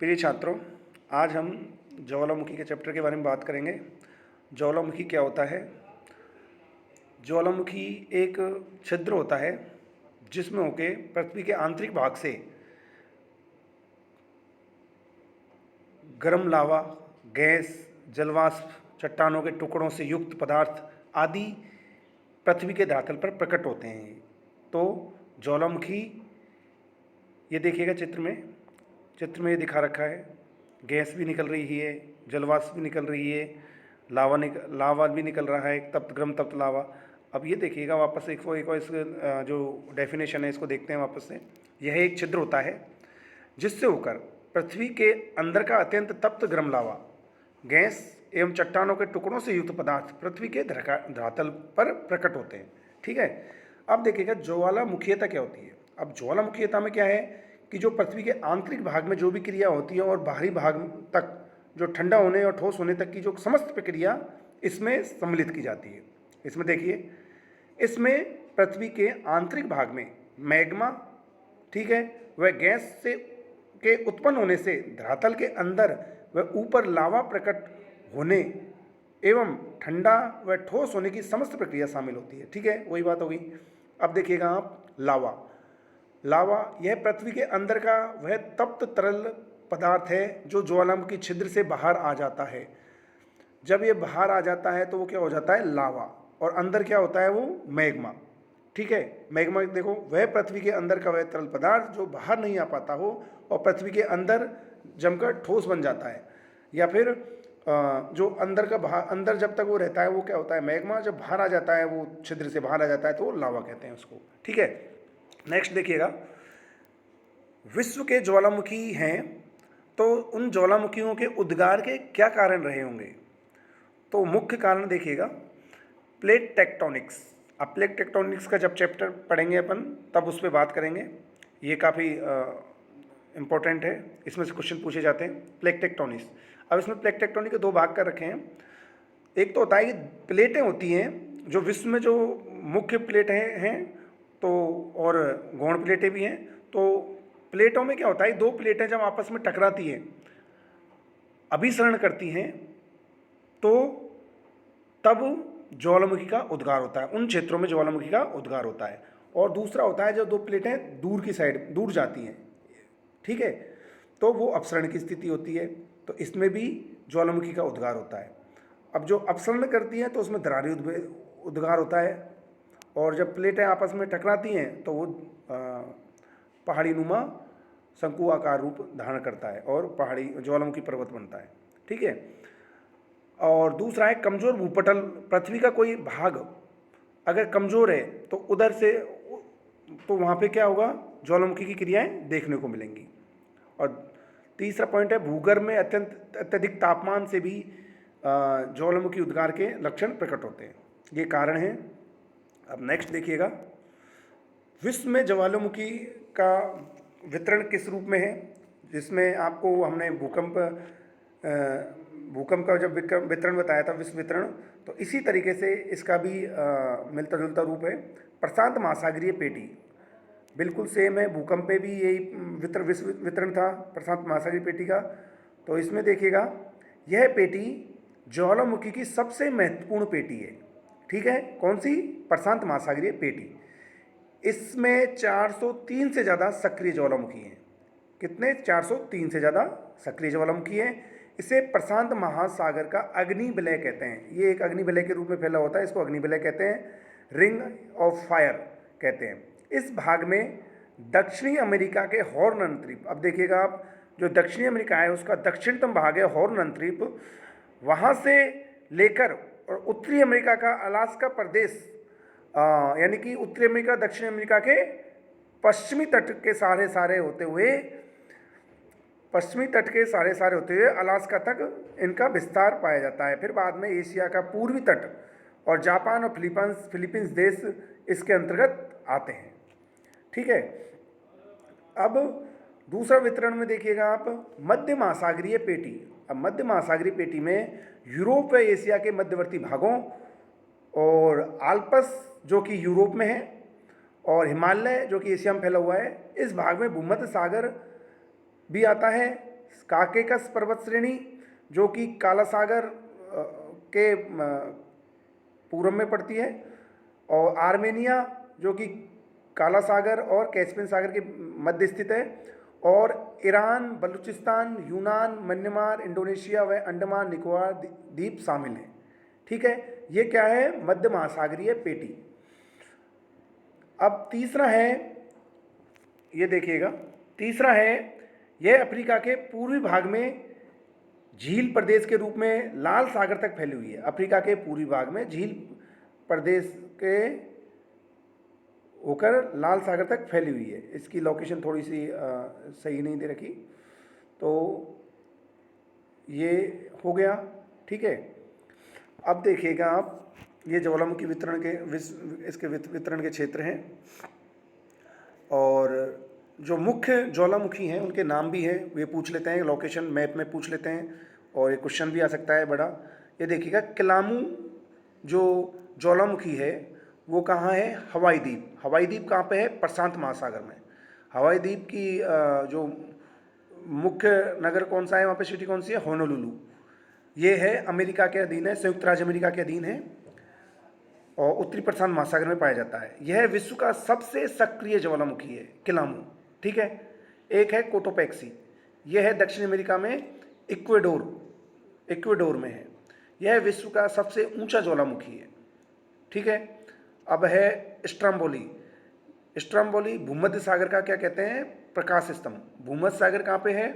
प्रिय छात्रों, आज हम ज्वालामुखी के चैप्टर के बारे में बात करेंगे। ज्वालामुखी क्या होता है? ज्वालामुखी एक छिद्र होता है जिसमें होके पृथ्वी के आंतरिक भाग से गर्म लावा, गैस, जलवाष्प, चट्टानों के टुकड़ों से युक्त पदार्थ आदि पृथ्वी के धरातल पर प्रकट होते हैं। तो ज्वालामुखी, ये देखिएगा चित्र में ये दिखा रखा है। गैस भी निकल रही है, जलवाष्प भी निकल रही है, लावा भी निकल रहा है, गर्म तप्त लावा। अब ये देखिएगा वापस एक बार इस जो डेफिनेशन है इसको देखते हैं वापस से। यह एक छिद्र होता है जिससे होकर पृथ्वी के अंदर का अत्यंत तप्त गर्म लावा, गैस एवं चट्टानों के टुकड़ों से युक्त पदार्थ पृथ्वी के धरातल पर प्रकट होते हैं। ठीक है। अब देखिएगा ज्वालामुखीयता क्या होती है। अब ज्वालामुखीयता में क्या है कि जो पृथ्वी के आंतरिक भाग में जो भी क्रिया होती है और बाहरी भाग तक जो ठंडा होने और ठोस होने तक की जो समस्त प्रक्रिया इसमें सम्मिलित की जाती है। इसमें देखिए, इसमें पृथ्वी के आंतरिक भाग में मैग्मा, ठीक है, वह गैस से के उत्पन्न होने से धरातल के अंदर व ऊपर लावा प्रकट होने एवं ठंडा व ठोस होने की समस्त प्रक्रिया शामिल होती है। ठीक है, वही बात होगी। अब देखिएगा आप, लावा यह पृथ्वी के अंदर का वह तप्त तरल पदार्थ है जो ज्वालामुखी छिद्र से बाहर आ जाता है। जब ये बाहर आ जाता है तो वो क्या हो जाता है? लावा। और अंदर क्या होता है? वो मैग्मा। ठीक है, मैग्मा देखो, वह पृथ्वी के अंदर का वह तरल पदार्थ जो बाहर नहीं आ पाता हो और पृथ्वी के अंदर जमकर ठोस बन जाता है, या फिर जो अंदर जब तक वो रहता है वो क्या होता है? मैग्मा। जब बाहर आ जाता है, वो छिद्र से बाहर आ जाता है तो वो लावा कहते हैं उसको। ठीक है, नेक्स्ट देखिएगा, विश्व के ज्वालामुखी हैं तो उन ज्वालामुखियों के उद्गार के क्या कारण रहे होंगे? तो मुख्य कारण देखिएगा, प्लेट टेक्टोनिक्स। अब प्लेट टेक्टोनिक्स का जब चैप्टर पढ़ेंगे अपन तब उस पर बात करेंगे। ये काफ़ी इम्पोर्टेंट है, इसमें से क्वेश्चन पूछे जाते हैं। प्लेट टेक्टोनिक्स, अब इसमें प्लेट टेक्टोनिक के दो भाग कर रखे हैं। एक तो होता है कि प्लेटें होती हैं जो विश्व में जो मुख्य प्लेटें हैं तो, और गौण प्लेटें भी हैं। तो प्लेटों में क्या होता है? दो प्लेटें जब आपस में टकराती हैं, अभिसरण करती हैं, तो तब ज्वालामुखी का उद्गार होता है। उन क्षेत्रों में ज्वालामुखी का उद्गार होता है। और दूसरा होता है जब दो प्लेटें दूर की साइड दूर जाती हैं, ठीक है, तो वो अपसरण की स्थिति होती है। तो इसमें भी ज्वालामुखी का उद्गार होता है। अब जो अपसरण करती हैं तो उसमें दरारी उद्गार होता है। और जब प्लेटें आपस में टकराती हैं तो वो पहाड़ी नुमा शंकु आकार रूप धारण करता है और पहाड़ी ज्वालामुखी पर्वत बनता है। ठीक है। और दूसरा है कमज़ोर भूपटल। पृथ्वी का कोई भाग अगर कमज़ोर है तो उधर से तो वहाँ पे क्या होगा? ज्वालामुखी की क्रियाएं देखने को मिलेंगी। और तीसरा पॉइंट है, भूगर्भ में अत्यधिक तापमान से भी ज्वालामुखी उद्गार के लक्षण प्रकट होते हैं। ये कारण हैं। अब नेक्स्ट देखिएगा, विश्व में ज्वालामुखी का वितरण किस रूप में है? जिसमें आपको हमने भूकंप का जब वितरण बताया था, विश्व वितरण, तो इसी तरीके से इसका भी मिलता जुलता रूप है। प्रशांत महासागरीय पेटी बिल्कुल सेम है। भूकंप पे भी यही विश्व वितरण था, प्रशांत महासागरीय पेटी का। तो इसमें देखिएगा, यह पेटी ज्वालामुखी की सबसे महत्वपूर्ण पेटी है। ठीक है, कौन सी? प्रशांत महासागरीय पेटी। इसमें 403 से ज़्यादा सक्रिय ज्वालामुखी हैं। कितने? 403 से ज़्यादा सक्रिय ज्वालामुखी हैं। इसे प्रशांत महासागर का अग्नि विलय कहते हैं। ये एक अग्नि विलय के रूप में फैला होता है, इसको अग्नि विलय कहते हैं, रिंग ऑफ फायर कहते हैं। इस भाग में दक्षिणी अमेरिका के हॉर्न अंतरीप, अब देखिएगा आप, जो दक्षिणी अमेरिका है उसका दक्षिणतम भाग है हॉर्न अंतरीप, वहाँ से लेकर और उत्तरी अमेरिका का अलास्का प्रदेश, यानी कि उत्तरी अमेरिका दक्षिण अमेरिका के पश्चिमी तट के सारे होते हुए अलास्का तक इनका विस्तार पाया जाता है। फिर बाद में एशिया का पूर्वी तट और जापान और फिलीपींस देश इसके अंतर्गत आते हैं। ठीक है। अब दूसरा वितरण में देखिएगा आप, मध्य महासागरीय पेटी। अब मध्य महासागरीय पेटी में यूरोप व एशिया के मध्यवर्ती भागों और आल्प्स जो कि यूरोप में है और हिमालय जो कि एशिया में फैला हुआ है, इस भाग में भूमध्य सागर भी आता है, काकेकस पर्वत श्रेणी जो कि काला सागर के पूर्व में पड़ती है, और आर्मेनिया जो कि काला सागर और कैस्पियन सागर के मध्य स्थित है, और ईरान, बलूचिस्तान, यूनान, म्यांमार, इंडोनेशिया व अंडमान निकोबार द्वीप शामिल हैं। ठीक है, ये क्या है? मध्य महासागरीय पेटी। अब तीसरा है, ये देखिएगा, तीसरा है यह अफ्रीका के पूर्वी भाग में झील प्रदेश के रूप में लाल सागर तक फैली हुई है। अफ्रीका के पूर्वी भाग में झील प्रदेश के होकर लाल सागर तक फैली हुई है। इसकी लोकेशन थोड़ी सी सही नहीं दे रखी, तो ये हो गया। ठीक है, अब देखिएगा आप, ये ज्वालामुखी वितरण के इसके वितरण के क्षेत्र हैं, और जो मुख्य ज्वालामुखी हैं उनके नाम भी हैं, वे पूछ लेते हैं, लोकेशन मैप में पूछ लेते हैं, और ये क्वेश्चन भी आ सकता है बड़ा। ये देखिएगा, किलामू जो ज्वालामुखी है वो कहाँ है? हवाई द्वीप। हवाई द्वीप कहाँ पे है? प्रशांत महासागर में। हवाई द्वीप की जो मुख्य नगर कौन सा है वहाँ पे, सिटी कौन सी है? होनोलुलु। ये है अमेरिका के अधीन है, संयुक्त राज्य अमेरिका के अधीन है, और उत्तरी प्रशांत महासागर में पाया जाता है। यह विश्व का सबसे सक्रिय ज्वालामुखी है, किलामू। ठीक है, एक है कोटोपैक्सी, यह है दक्षिण अमेरिका में, इक्वेडोर में है। यह विश्व का सबसे ऊंचा ज्वालामुखी है। ठीक है, अब है स्ट्रम्बोली। स्ट्रम्बोली भूमध्य सागर का क्या कहते हैं? प्रकाश स्तंभ। भूमध्य सागर कहाँ पे है?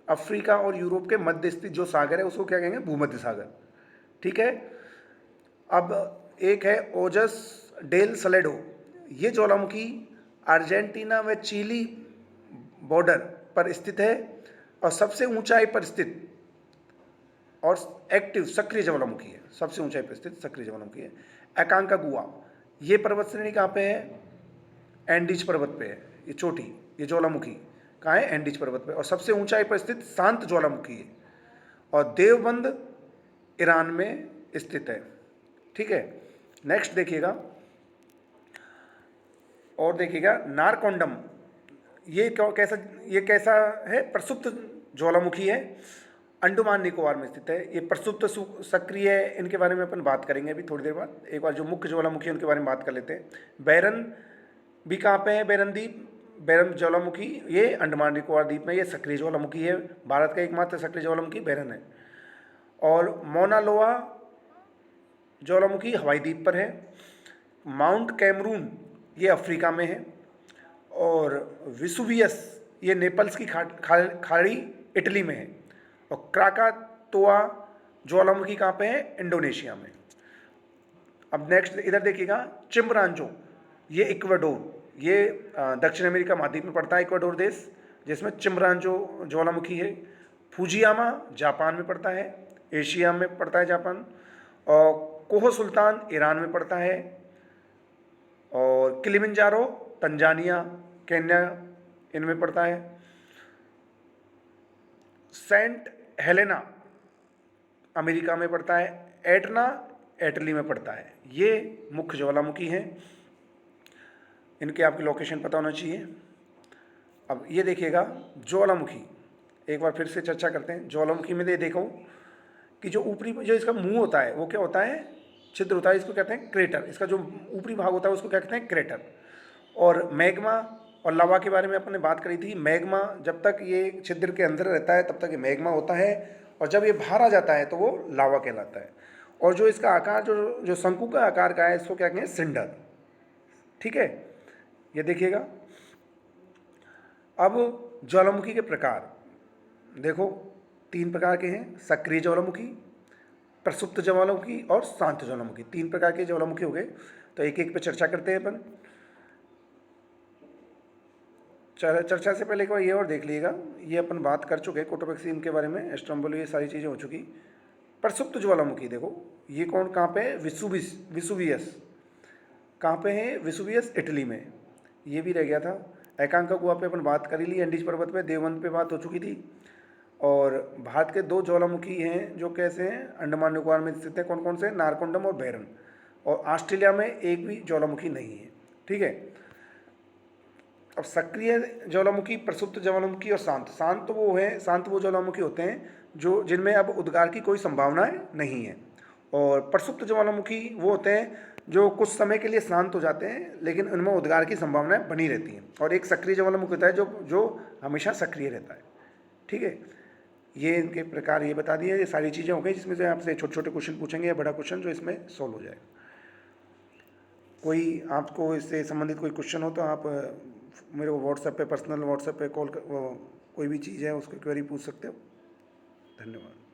अफ्रीका और यूरोप के मध्य स्थित जो सागर है उसको क्या कहेंगे? भूमध्य सागर। ठीक है, अब एक है ओजस डेल सलेडो। ये ज्वालामुखी अर्जेंटीना व चिली बॉर्डर पर स्थित है, और सबसे ऊंचाई पर स्थित और एक्टिव सक्रिय ज्वालामुखी है। सबसे ऊंचाई पर स्थित सक्रिय ज्वालामुखी है। एकांकागुआ, ये पर्वत श्रेणी कहाँ पे है? एंडीज पर्वत पे है। ये चोटी, ये ज्वालामुखी कहाँ है? एंडीज पर्वत पे, और सबसे ऊंचाई पर स्थित शांत ज्वालामुखी है, और देवबंद ईरान में स्थित है। ठीक है, नेक्स्ट देखिएगा, और देखिएगा नारकोंडम। ये कैसा है? प्रसुप्त ज्वालामुखी है, अंडमान निकोबार में स्थित है। ये प्रसुप्त सक्रिय है, इनके बारे में अपन बात करेंगे अभी थोड़ी देर बाद। एक बार जो मुख्य ज्वालामुखी है उनके बारे में बात कर लेते हैं। बैरन भी कहाँ पे है? बैरन द्वीप, बैरन ज्वालामुखी, ये अंडमान निकोबार द्वीप में, ये सक्रिय ज्वालामुखी है। भारत का एकमात्र सक्रिय ज्वालामुखी बैरन है। और मौना लोआ ज्वालामुखी हवाई द्वीप पर है। माउंट कैमरून ये अफ्रीका में है। और विसुवियस ये नेपल्स की खाड़ी इटली में है। और क्राकातोआ ज्वालामुखी कहाँ पे है? इंडोनेशिया में। अब नेक्स्ट इधर देखिएगा, चिम्बरांजो, ये इक्वाडोर, ये दक्षिण अमेरिका महाद्वीप में पड़ता है, इक्वाडोर देश, जिसमें चिम्बरांजो ज्वालामुखी है। फुजियामा जापान में पड़ता है, एशिया में पड़ता है जापान। और कोह सुल्तान ईरान में पड़ता है। और किलिमंजारो तंजानिया, केन्या, इनमें पड़ता है। सेंट हेलेना अमेरिका में पड़ता है। एटना इटली में पड़ता है। ये मुख्य ज्वालामुखी हैं, इनके आपकी लोकेशन पता होना चाहिए। अब ये देखिएगा ज्वालामुखी, एक बार फिर से चर्चा करते हैं। ज्वालामुखी में देखो कि जो ऊपरी जो इसका मुंह होता है वो क्या होता है? छिद्र होता है, इसको कहते हैं क्रेटर। इसका जो ऊपरी भाग होता है उसको क्या कहते हैं? क्रेटर। और मैग्मा और लावा के बारे में अपने बात करी थी। मैग्मा जब तक ये छिद्र के अंदर रहता है तब तक ये मैग्मा होता है, और जब ये बाहर आ जाता है तो वो लावा कहलाता है। और जो इसका आकार जो शंकु का आकार का है इसको क्या कहेंगे? सिंडर। ठीक है, ये देखिएगा। अब ज्वालामुखी के प्रकार देखो, 3 प्रकार के हैं, सक्रिय ज्वालामुखी, प्रसुप्त ज्वालामुखी और शांत ज्वालामुखी। 3 प्रकार के ज्वालामुखी हो गए, तो एक एक पे चर्चा करते हैं अपन। चर्चा से पहले एक बार ये और देख लीजिएगा, ये अपन बात कर चुके हैं कोटोपैक्सी के बारे में, स्ट्रम्बोली, ये सारी चीज़ें हो चुकी। प्रसुप्त ज्वालामुखी देखो, ये कहाँ पे है? विसुवियस कहाँ पे है? विसुवियस इटली में, ये भी रह गया था। एकांकागुआ पे अपन बात कर ही ली, एंडीज पर्वत पे, देवबंद पे बात हो चुकी थी। और भारत के 2 ज्वालामुखी हैं जो कैसे हैं? अंडमान निकोबार में स्थित है। कौन कौन से? नारकोंडम और बैरन। और ऑस्ट्रेलिया में एक भी ज्वालामुखी नहीं है। ठीक है, अब सक्रिय ज्वालामुखी, प्रसुप्त ज्वालामुखी और शांत। शांत वो ज्वालामुखी होते हैं जो जिनमें अब उद्गार की कोई संभावनाएं नहीं है। और प्रसुप्त ज्वालामुखी वो होते हैं जो कुछ समय के लिए शांत हो जाते हैं लेकिन उनमें उद्गार की संभावनाएं बनी रहती हैं। और एक सक्रिय ज्वालामुखी होता है जो जो हमेशा सक्रिय रहता है। ठीक है, ये इनके प्रकार ये बता दिए। ये सारी चीज़ें हो गई जिसमें से आपसे छोटे छोटे क्वेश्चन पूछेंगे या बड़ा क्वेश्चन जो इसमें सॉल्व हो जाएगा। कोई आपको इससे संबंधित कोई क्वेश्चन हो तो आप मेरे को व्हाट्सएप पे, पर्सनल व्हाट्सएप पे कॉल कोई भी चीज़ है उसको क्वेरी पूछ सकते हो। धन्यवाद।